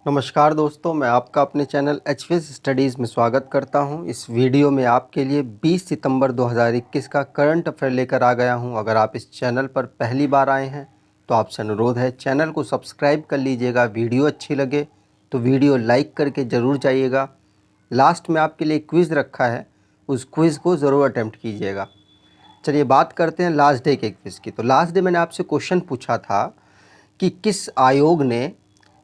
नमस्कार दोस्तों, मैं आपका अपने चैनल एचवीएस स्टडीज़ में स्वागत करता हूं। इस वीडियो में आपके लिए 20 सितंबर 2021 का करंट अफेयर लेकर आ गया हूं। अगर आप इस चैनल पर पहली बार आए हैं तो आपसे अनुरोध है चैनल को सब्सक्राइब कर लीजिएगा। वीडियो अच्छी लगे तो वीडियो लाइक करके ज़रूर जाइएगा। लास्ट में आपके लिए क्विज़ रखा है, उस क्विज़ को ज़रूर अटैम्प्ट कीजिएगा। चलिए बात करते हैं लास्ट डे के क्विज़ की। तो लास्ट डे मैंने आपसे क्वेश्चन पूछा था कि किस आयोग ने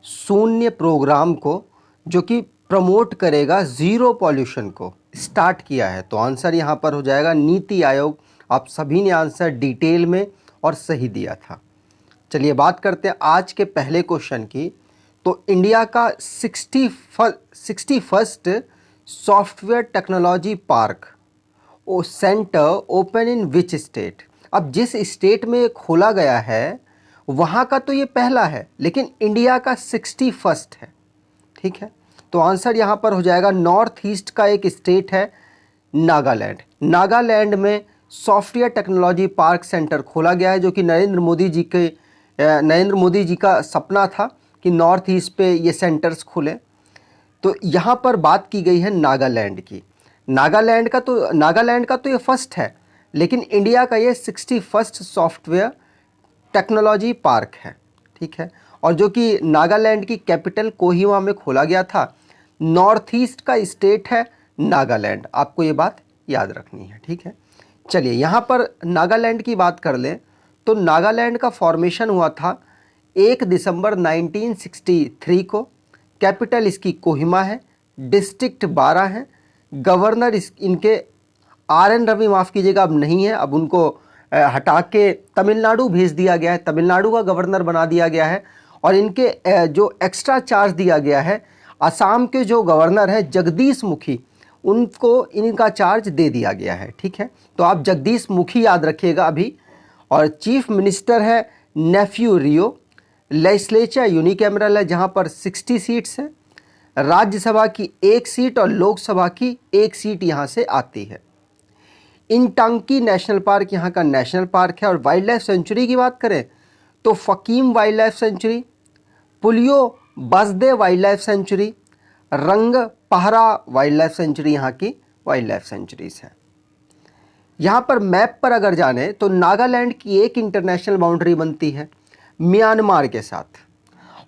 शून्य प्रोग्राम को जो कि प्रमोट करेगा ज़ीरो पॉल्यूशन को स्टार्ट किया है। तो आंसर यहाँ पर हो जाएगा नीति आयोग। आप सभी ने आंसर डिटेल में और सही दिया था। चलिए बात करते हैं आज के पहले क्वेश्चन की। तो इंडिया का 61st software technology park centre open in which state. अब जिस स्टेट में खोला गया है वहाँ का तो ये पहला है, लेकिन इंडिया का 61st है। ठीक है, तो आंसर यहाँ पर हो जाएगा नॉर्थ ईस्ट का एक स्टेट है नागालैंड। नागालैंड में सॉफ्टवेयर टेक्नोलॉजी पार्क सेंटर खोला गया है, जो कि नरेंद्र मोदी जी का सपना था कि नॉर्थ ईस्ट पे ये सेंटर्स खुले। तो यहाँ पर बात की गई है नागालैंड की। नागालैंड का तो ये फर्स्ट है, लेकिन इंडिया का ये 61st सॉफ्टवेयर टेक्नोलॉजी पार्क है। ठीक है, और जो कि नागालैंड की कैपिटल कोहिमा में खोला गया था। नॉर्थ ईस्ट का स्टेट है नागालैंड, आपको ये बात याद रखनी है। ठीक है, चलिए यहाँ पर नागालैंड की बात कर लें तो नागालैंड का फॉर्मेशन हुआ था 1 दिसंबर 1963 को। कैपिटल इसकी कोहिमा है, डिस्ट्रिक्ट 12 हैं। गवर्नर इनके RN रवि, माफ़ कीजिएगा, अब नहीं है, अब उनको हटा के तमिलनाडु भेज दिया गया है। तमिलनाडु का गवर्नर बना दिया गया है। और इनके जो एक्स्ट्रा चार्ज दिया गया है, असम के जो गवर्नर हैं जगदीश मुखी, उनको इनका चार्ज दे दिया गया है। ठीक है, तो आप जगदीश मुखी याद रखिएगा अभी। और चीफ मिनिस्टर है नेफ्यू रियो। लेजिस्लेचर यूनिकैमरल है, जहाँ पर 60 सीट्स हैं। राज्यसभा की 1 सीट और लोकसभा की 1 सीट यहाँ से आती है। इंटांकी नेशनल पार्क यहाँ का नेशनल पार्क है। और वाइल्ड लाइफ सेंचुरी की बात करें तो फकीम wild life sanctuary, पुलियो बसदे wild life sanctuary, रंग पहरा वाइल्ड लाइफ सेंचुरी यहाँ की वाइल्ड लाइफ सेंचुरीज हैं। यहाँ पर मैप पर अगर जाने तो नागालैंड की एक इंटरनेशनल बाउंड्री बनती है म्यांमार के साथ,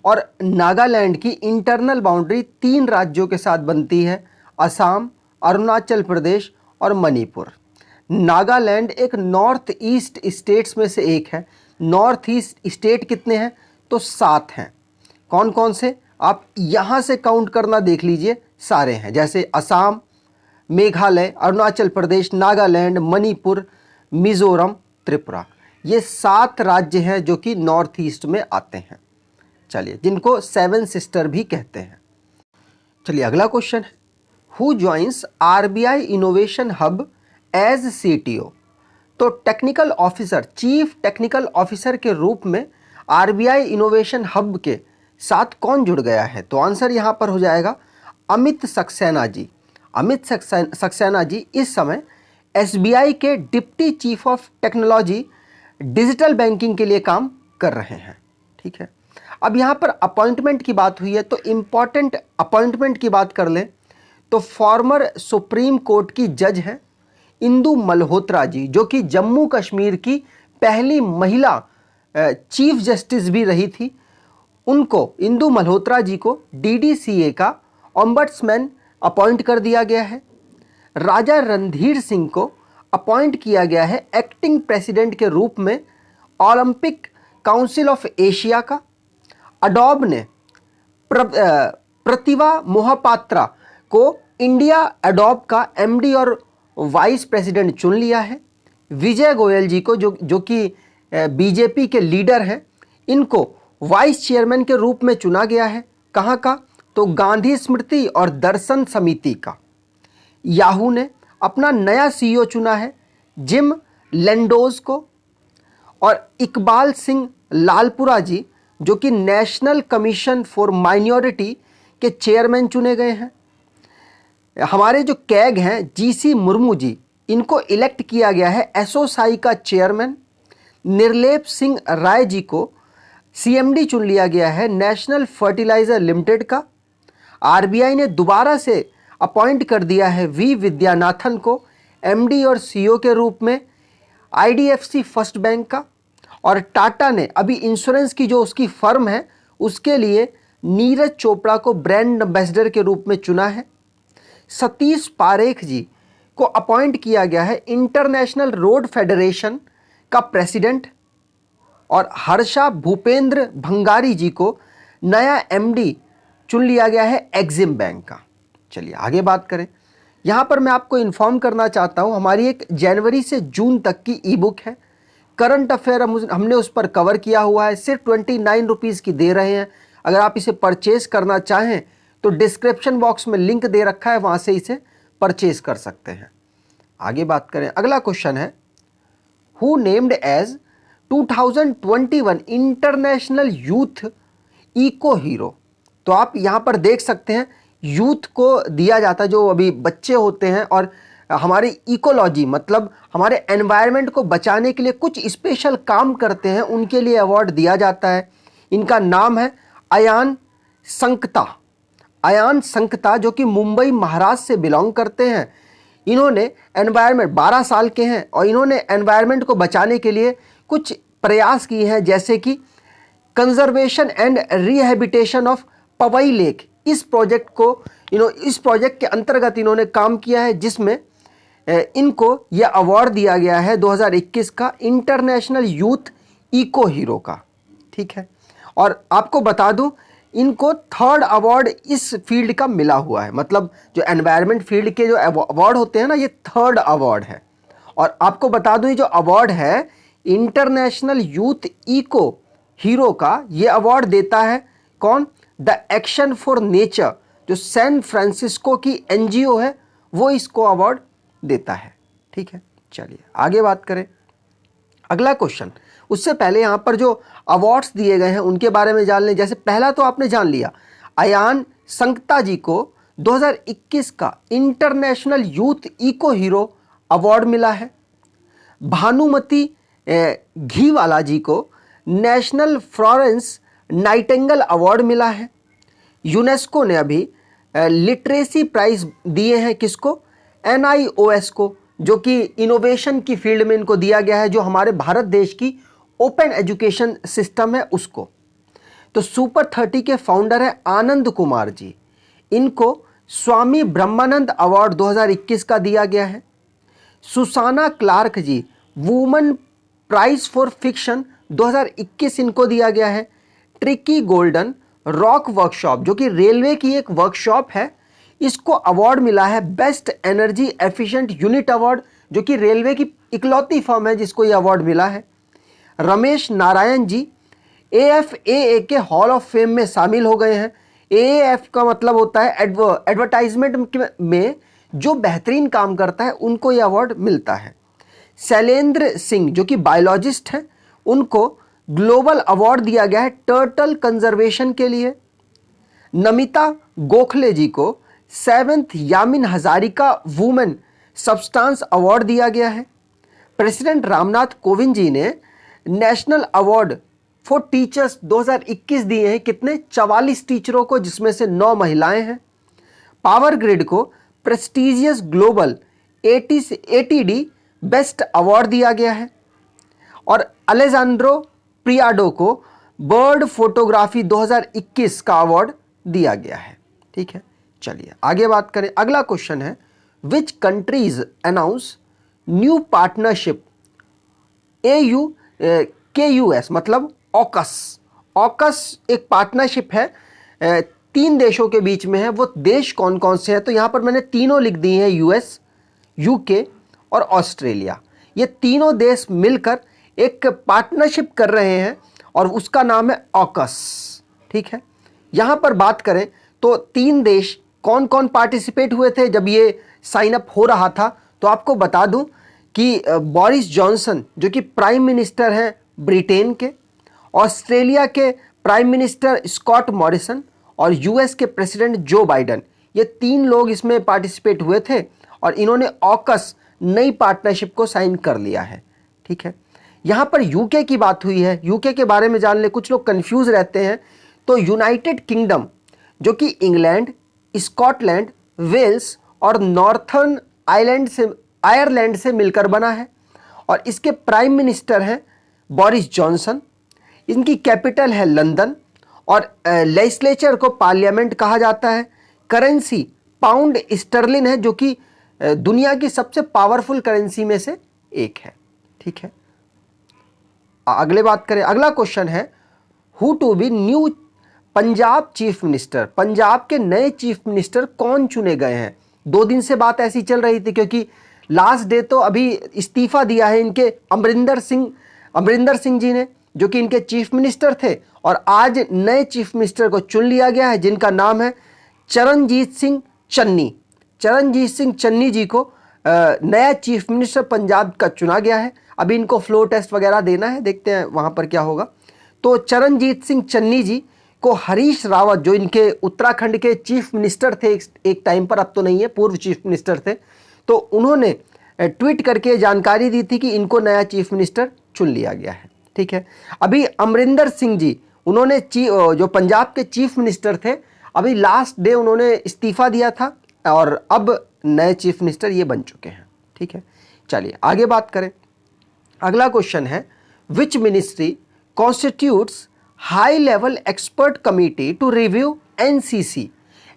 और नागालैंड की इंटरनल बाउंड्री 3 राज्यों के साथ बनती है, असम, अरुणाचल प्रदेश और मणिपुर। नागालैंड एक नॉर्थ ईस्ट स्टेट्स में से एक है। नॉर्थ ईस्ट स्टेट कितने हैं तो 7 हैं। कौन कौन से, आप यहाँ से काउंट करना देख लीजिए, सारे हैं, जैसे असम, मेघालय, अरुणाचल प्रदेश, नागालैंड, मणिपुर, मिजोरम, त्रिपुरा। ये 7 राज्य हैं जो कि नॉर्थ ईस्ट में आते हैं। चलिए, जिनको 7 सिस्टर भी कहते हैं। चलिए अगला क्वेश्चन है, who joins RBI innovation hub as CTO। तो technical officer, chief technical officer के रूप में RBI इनोवेशन हब के साथ कौन जुड़ गया है। तो आंसर यहाँ पर हो जाएगा अमित सक्सेना जी। अमित सक्सेना जी इस समय SBI के deputy chief of technology digital banking के लिए काम कर रहे हैं। ठीक है, अब यहाँ पर अपॉइंटमेंट की बात हुई है तो इम्पॉर्टेंट अपॉइंटमेंट की बात कर लें तो फॉर्मर सुप्रीम कोर्ट की जज हैं इंदु मल्होत्रा जी, जो कि जम्मू कश्मीर की पहली महिला चीफ जस्टिस भी रही थी। उनको, इंदु मल्होत्रा जी को DDCA का ऑम्बड्समैन अपॉइंट कर दिया गया है। राजा रणधीर सिंह को अपॉइंट किया गया है एक्टिंग प्रेसिडेंट के रूप में ओलंपिक काउंसिल ऑफ एशिया का। अडोब ने प्रतिभा मोहपात्रा को इंडिया अडोब का MD और वाइस प्रेसिडेंट चुन लिया है। विजय गोयल जी को, जो कि BJP के लीडर हैं, इनको वाइस चेयरमैन के रूप में चुना गया है। कहाँ का, तो गांधी स्मृति और दर्शन समिति का। याहू ने अपना नया CEO चुना है जिम लेंडोज को। और इकबाल सिंह लालपुरा जी, जो कि नेशनल कमीशन फॉर माइनॉरिटी के चेयरमैन चुने गए हैं। हमारे जो कैग हैं GC मुर्मू जी, इनको इलेक्ट किया गया है SOSAI का चेयरमैन। निर्लेप सिंह राय जी को सीएमडी चुन लिया गया है नेशनल फर्टिलाइजर लिमिटेड का। आरबीआई ने दोबारा से अपॉइंट कर दिया है वी विद्यानाथन को एमडी और सीईओ के रूप में आईडीएफसी फर्स्ट बैंक का। और टाटा ने अभी इंश्योरेंस की जो उसकी फर्म है उसके लिए नीरज चोपड़ा को ब्रांड एम्बेसडर के रूप में चुना है। सतीश पारेख जी को अपॉइंट किया गया है इंटरनेशनल रोड फेडरेशन का प्रेसिडेंट। और हर्षा भूपेंद्र भंगारी जी को नया एमडी चुन लिया गया है एक्सिम बैंक का। चलिए आगे बात करें। यहाँ पर मैं आपको इन्फॉर्म करना चाहता हूँ, हमारी एक जनवरी से जून तक की ई बुक है, करंट अफेयर हमने उस पर कवर किया हुआ है, सिर्फ 29 रुपीज़ की दे रहे हैं। अगर आप इसे परचेज करना चाहें तो डिस्क्रिप्शन बॉक्स में लिंक दे रखा है, वहाँ से इसे परचेज कर सकते हैं। आगे बात करें, अगला क्वेश्चन है who named as 2021 international youth eco hero. तो आप यहाँ पर देख सकते हैं यूथ को दिया जाता है, जो अभी बच्चे होते हैं और हमारी इकोलॉजी मतलब हमारे एनवायरनमेंट को बचाने के लिए कुछ स्पेशल काम करते हैं, उनके लिए अवार्ड दिया जाता है। इनका नाम है अयान संकता। अयान संकता जो कि मुंबई महाराष्ट्र से बिलोंग करते हैं। इन्होंने एनवायरनमेंट 12 साल के हैं और इन्होंने एनवायरनमेंट को बचाने के लिए कुछ प्रयास किए हैं, जैसे कि conservation and rehabilitation of Powai lake. इस प्रोजेक्ट के अंतर्गत इन्होंने काम किया है, जिसमें इनको यह अवार्ड दिया गया है 2021 का इंटरनेशनल यूथ इको हीरो का। ठीक है, और आपको बता दूं इनको 3rd अवार्ड इस फील्ड का मिला हुआ है। मतलब जो एनवायरनमेंट फील्ड के जो अवार्ड होते हैं ना, ये 3rd अवार्ड है। और आपको बता दूं ये जो अवार्ड है इंटरनेशनल यूथ इको हीरो का, ये अवार्ड देता है कौन? द एक्शन फॉर नेचर, जो सैन फ्रांसिस्को की एनजीओ है, वो इसको अवार्ड देता है। ठीक है, चलिए आगे बात करें। अगला क्वेश्चन, उससे पहले यहाँ पर जो अवार्ड्स दिए गए हैं उनके बारे में जान लें। जैसे पहला तो आपने जान लिया, अयान संकता जी को 2021 का international youth eco hero award मिला है। भानुमति घीवाला जी को नेशनल फ्लोरेंस नाइटिंगेल अवार्ड मिला है। यूनेस्को ने अभी लिटरेसी प्राइज दिए हैं किसको? NIOS को, जो कि इनोवेशन की फील्ड में इनको दिया गया है, जो हमारे भारत देश की ओपन एजुकेशन सिस्टम है उसको। तो सुपर 30 के फाउंडर है आनंद कुमार जी, इनको स्वामी ब्रह्मानंद अवार्ड 2021 का दिया गया है। Susanna Clarke ji woman prize for fiction 2021 इनको दिया गया है। ट्रिकी गोल्डन रॉक वर्कशॉप, जो कि रेलवे की एक वर्कशॉप है, इसको अवार्ड मिला है best energy efficient unit award, जो कि रेलवे की इकलौती फर्म है जिसको ये अवार्ड मिला है। रमेश नारायण जी AFAA के हॉल ऑफ फेम में शामिल हो गए हैं। AAF का मतलब होता है एडवर्टाइजमेंट में जो बेहतरीन काम करता है उनको ये अवार्ड मिलता है। शैलेंद्र सिंह जो कि बायोलॉजिस्ट हैं, उनको ग्लोबल अवार्ड दिया गया है टर्टल कंजर्वेशन के लिए। नमिता गोखले जी को 7th Yamin Hazarika women substance award दिया गया है। प्रेसिडेंट रामनाथ कोविंद जी ने नेशनल अवार्ड फॉर टीचर्स 2021 दिए हैं। कितने? 44 टीचरों को, जिसमें से 9 महिलाएं हैं। पावर ग्रिड को prestigious global ATD best award दिया गया है। और अलेजांड्रो प्रियाडो को बर्ड फोटोग्राफी 2021 का अवार्ड दिया गया है। ठीक है, चलिए आगे बात करें। अगला क्वेश्चन है which countries announce new partnership AUKUS मतलब ऑकस। ऑकस एक पार्टनरशिप है 3 देशों के बीच में है। वो देश कौन कौन से हैं? तो यहाँ पर मैंने तीनों लिख दी हैं, US, UK और ऑस्ट्रेलिया। ये तीनों देश मिलकर एक पार्टनरशिप कर रहे हैं और उसका नाम है ऑकस। ठीक है, यहाँ पर बात करें तो 3 देश कौन कौन पार्टिसिपेट हुए थे जब ये साइन अप हो रहा था। तो आपको बता दूं कि बोरिस जॉनसन जो कि प्राइम मिनिस्टर हैं ब्रिटेन के, ऑस्ट्रेलिया के प्राइम मिनिस्टर स्कॉट मॉरिसन और US के प्रेसिडेंट जो बाइडन, ये 3 लोग इसमें पार्टिसिपेट हुए थे और इन्होंने ऑकस नई पार्टनरशिप को साइन कर लिया है। ठीक है, यहाँ पर यूके की बात हुई है, यूके के बारे में जान ले, कुछ लोग कंफ्यूज रहते हैं। तो यूनाइटेड किंगडम जो कि इंग्लैंड, स्कॉटलैंड, वेल्स और नॉर्थर्न आयरलैंड से मिलकर बना है और इसके प्राइम मिनिस्टर हैं बोरिस जॉनसन। इनकी कैपिटल है लंदन और लेजिस्लेचर को पार्लियामेंट कहा जाता है। करेंसी पाउंड स्टर्लिन है जो कि दुनिया की सबसे पावरफुल करेंसी में से एक है। ठीक है, अगले बात करें। अगला क्वेश्चन है who to be new Punjab chief minister. Punjab के नए चीफ मिनिस्टर कौन चुने गए हैं? 2 दिन से बात ऐसी चल रही थी क्योंकि लास्ट डे तो अभी इस्तीफा दिया है इनके अमरिंदर सिंह जी ने, जो कि इनके चीफ मिनिस्टर थे, और आज नए चीफ मिनिस्टर को चुन लिया गया है जिनका नाम है चरणजीत सिंह चन्नी। चरणजीत सिंह चन्नी जी को नया चीफ मिनिस्टर पंजाब का चुना गया है। अभी इनको फ्लो टेस्ट वगैरह देना है, देखते हैं वहाँ पर क्या होगा। तो चरणजीत सिंह चन्नी जी को हरीश रावत, जो इनके उत्तराखंड के चीफ मिनिस्टर थे एक टाइम पर, अब तो नहीं है, पूर्व चीफ मिनिस्टर थे, तो उन्होंने ट्वीट करके जानकारी दी थी कि इनको नया चीफ मिनिस्टर चुन लिया गया है। ठीक है, अभी अमरिंदर सिंह जी, उन्होंने जो पंजाब के चीफ मिनिस्टर थे, अभी लास्ट डे उन्होंने इस्तीफा दिया था और अब नए चीफ मिनिस्टर ये बन चुके हैं। ठीक है, चलिए आगे बात करें। अगला क्वेश्चन है which ministry constitutes high level expert committee to review NCC.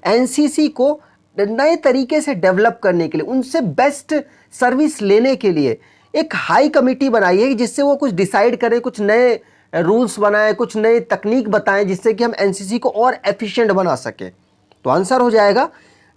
NCC को नए तरीके से डेवलप करने के लिए, उनसे बेस्ट सर्विस लेने के लिए एक हाई कमिटी बनाई है जिससे वो कुछ डिसाइड करें, कुछ नए रूल्स बनाएं, कुछ नए तकनीक बताएं जिससे कि हम एनसीसी को और एफिशिएंट बना सकें। तो आंसर हो जाएगा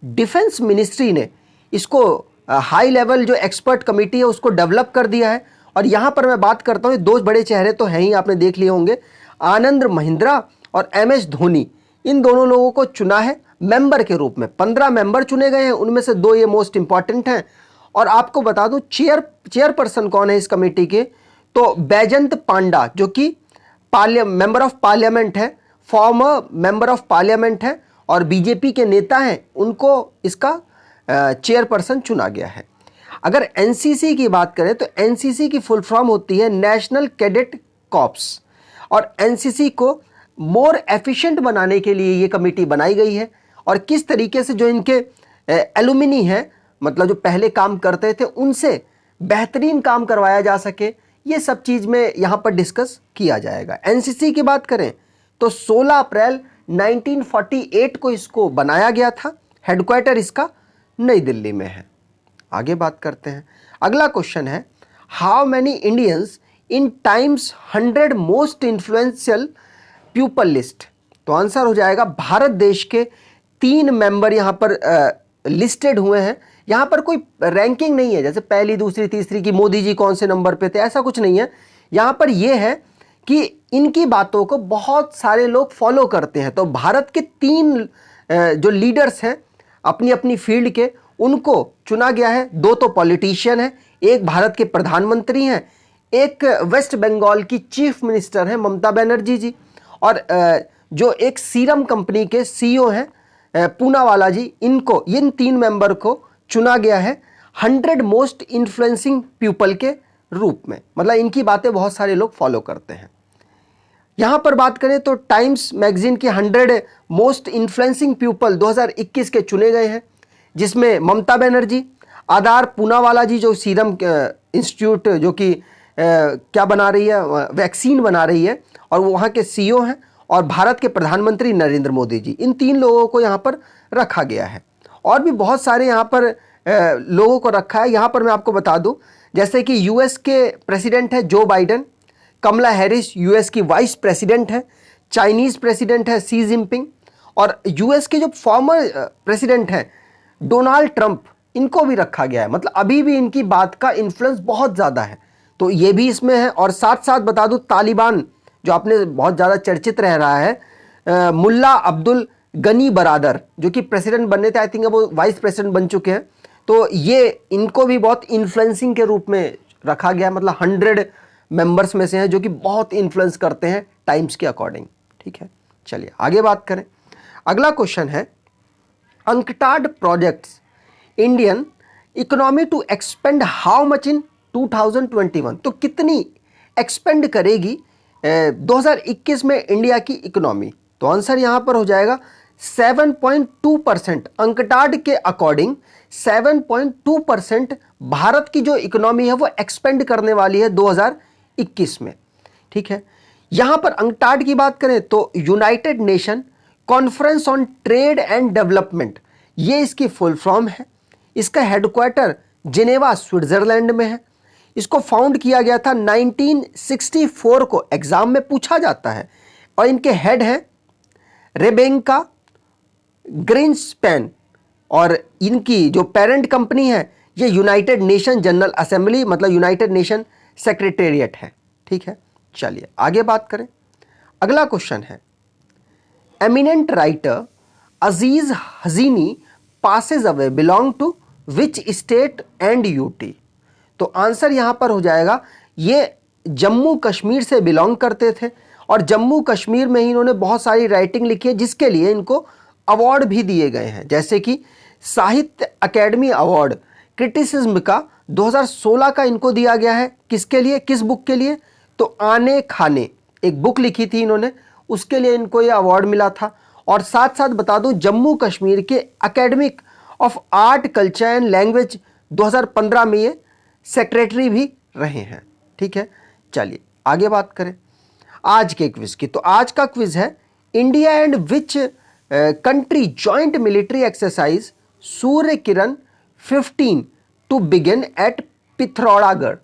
डिफेंस मिनिस्ट्री ने इसको हाई लेवल जो एक्सपर्ट कमिटी है उसको डेवलप कर दिया है। और यहाँ पर मैं बात करता हूँ, 2 बड़े चेहरे तो हैं ही, आपने देख लिए होंगे, आनंद महिंद्रा और MS धोनी, इन दोनों लोगों को चुना है मेंबर के रूप में। 15 मेंबर चुने गए हैं, उनमें से 2 ये मोस्ट इंपॉर्टेंट हैं। और आपको बता दूं चेयरपर्सन कौन है इस कमेटी के, तो बैजंत पांडा, जो कि मेंबर ऑफ पार्लियामेंट है, फॉर्मर मेंबर ऑफ पार्लियामेंट है और बीजेपी के नेता हैं, उनको इसका चेयरपर्सन चुना गया है। अगर एनसीसी की बात करें तो एनसीसी की फुल फॉर्म होती है नेशनल कैडेट कॉर्प्स, और एनसीसी को मोर एफिशिएंट बनाने के लिए ये कमेटी बनाई गई है। और किस तरीके से जो इनके एलुमिनी हैं, मतलब जो पहले काम करते थे, उनसे बेहतरीन काम करवाया जा सके, ये सब चीज़ में यहाँ पर डिस्कस किया जाएगा। एनसीसी की बात करें तो 16 अप्रैल 1948 को इसको बनाया गया था। हेडक्वार्टर इसका नई दिल्ली में है। आगे बात करते हैं। अगला क्वेश्चन है how many Indians in times 100 most influential people list. तो आंसर हो जाएगा भारत देश के 3 मेंबर यहाँ पर लिस्टेड हुए हैं। यहाँ पर कोई रैंकिंग नहीं है जैसे पहली, दूसरी, तीसरी की मोदी जी कौन से नंबर पे थे, ऐसा कुछ नहीं है। यहाँ पर यह है कि इनकी बातों को बहुत सारे लोग फॉलो करते हैं। तो भारत के 3 जो लीडर्स हैं अपनी अपनी फील्ड के, उनको चुना गया है। 2 तो पॉलिटिशियन हैं, एक भारत के प्रधानमंत्री हैं, एक वेस्ट बंगाल की चीफ मिनिस्टर हैं ममता बनर्जी जी, और जो एक सीरम कंपनी के CEO हैं पूनावाला जी। इन 3 मेंबर को चुना गया है 100 मोस्ट इन्फ्लुएंसिंग पीपल के रूप में, मतलब इनकी बातें बहुत सारे लोग फॉलो करते हैं। यहाँ पर बात करें तो टाइम्स मैगजीन के 100 मोस्ट इन्फ्लुएंसिंग पीपल 2021 के चुने गए हैं, जिसमें ममता बनर्जी, आधार पूनावाला जी जो सीरम इंस्टीट्यूट जो कि क्या बना रही है, वैक्सीन बना रही है, और वहाँ के CEO हैं, और भारत के प्रधानमंत्री नरेंद्र मोदी जी। इन 3 लोगों को यहाँ पर रखा गया है। और भी बहुत सारे यहाँ पर लोगों को रखा है। यहाँ पर मैं आपको बता दूँ, जैसे कि US के प्रेसिडेंट है जो बाइडन, कमला हैरिस US की वाइस प्रेसिडेंट है, चाइनीज़ प्रेसिडेंट है सी जिनपिंग, और US के जो फॉर्मर प्रेसिडेंट हैं डोनाल्ड ट्रंप, इनको भी रखा गया है। मतलब अभी भी इनकी बात का इन्फ्लुएंस बहुत ज़्यादा है, तो ये भी इसमें है। और साथ साथ बता दूं, तालिबान जो आपने बहुत ज़्यादा चर्चित रह रहा है, मुल्ला अब्दुल गनी बरादर जो कि प्रेसिडेंट बनने थे, आई थिंक वो वाइस प्रेसिडेंट बन चुके हैं, तो ये इनको भी बहुत इन्फ्लुएंसिंग के रूप में रखा गया। मतलब 100 मेंबर्स में से हैं जो कि बहुत इन्फ्लुएंस करते हैं टाइम्स के अकॉर्डिंग। ठीक है, चलिए आगे बात करें। अगला क्वेश्चन है UNCTAD projects Indian economy to expand how much in 2021। तो कितनी एक्सपेंड करेगी 2021 में इंडिया की इकोनॉमी? तो आंसर यहां पर हो जाएगा 7.2%। अंकटाड के अकॉर्डिंग 7.2% भारत की जो इकोनॉमी है वो एक्सपेंड करने वाली है 2021 में। ठीक है, यहां पर अंकटाड की बात करें तो United nation conference on trade and development, ये इसकी फुल फॉर्म है। इसका हेडक्वार्टर जिनेवा स्विट्जरलैंड में है। इसको फाउंड किया गया था 1964 को, एग्जाम में पूछा जाता है। और इनके हेड हैं रेबेंका ग्रीन्सपैन, और इनकी जो पेरेंट कंपनी है ये यूनाइटेड नेशन जनरल असेंबली, मतलब यूनाइटेड नेशन सेक्रेटेरिएट है। ठीक है, चलिए आगे बात करें। अगला क्वेश्चन है, eminent writer Aziz Hajini passes away belong to which state and UT? तो आंसर यहां पर हो जाएगा, ये जम्मू कश्मीर से बिलोंग करते थे और जम्मू कश्मीर में ही इन्होंने बहुत सारी राइटिंग लिखी है जिसके लिए इनको अवार्ड भी दिए गए हैं, जैसे कि साहित्य अकेडमी अवार्ड क्रिटिसिज्म का 2016 का इनको दिया गया है। किसके लिए, किस बुक के लिए? तो आने खाने, एक बुक लिखी थी इन्होंने, उसके लिए इनको ये अवार्ड मिला था। और साथ साथ बता दूं, जम्मू कश्मीर के academic of art culture and language 2015 में ये सेक्रेटरी भी रहे हैं। ठीक है, चलिए आगे बात करें आज के क्विज की। तो आज का क्विज है, India and which country joint military exercise Surya Kiran 15 to begin at Pithoragarh?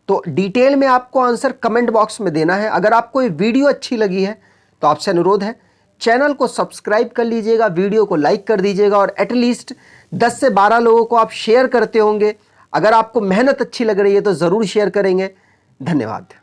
तो डिटेल में आपको आंसर कमेंट बॉक्स में देना है। अगर आपको ये वीडियो अच्छी लगी है तो आपसे अनुरोध है चैनल को सब्सक्राइब कर लीजिएगा, वीडियो को लाइक कर दीजिएगा और एटलीस्ट 10 से 12 लोगों को आप शेयर करते होंगे। अगर आपको मेहनत अच्छी लग रही है तो ज़रूर शेयर करेंगे। धन्यवाद।